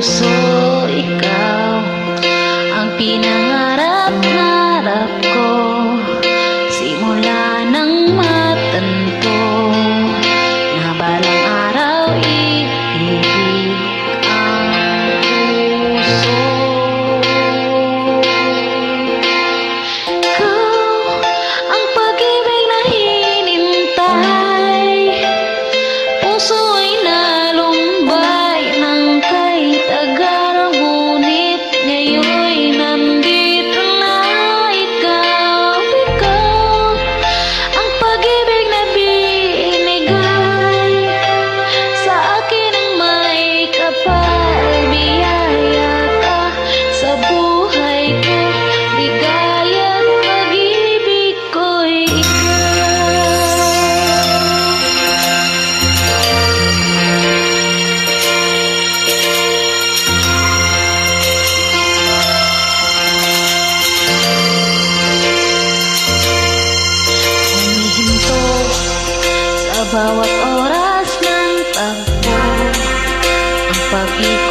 puso, ikaw ang pinangarap-ngarap ko. Simula nang matanto na balang araw iibig ang puso. Ikaw ang pag-ibig na hinintay, puso ay nalumbay ng kay tagal, ngunit ngayon'y nandito na ikaw. Ikaw ang pag-ibig na binigay sa akin ng may kapal. Biyaya ka sa buhay ko, ligaya't pag-ibig ko'y humihinto sa bawat oras ng takbo. Ang pag-ibig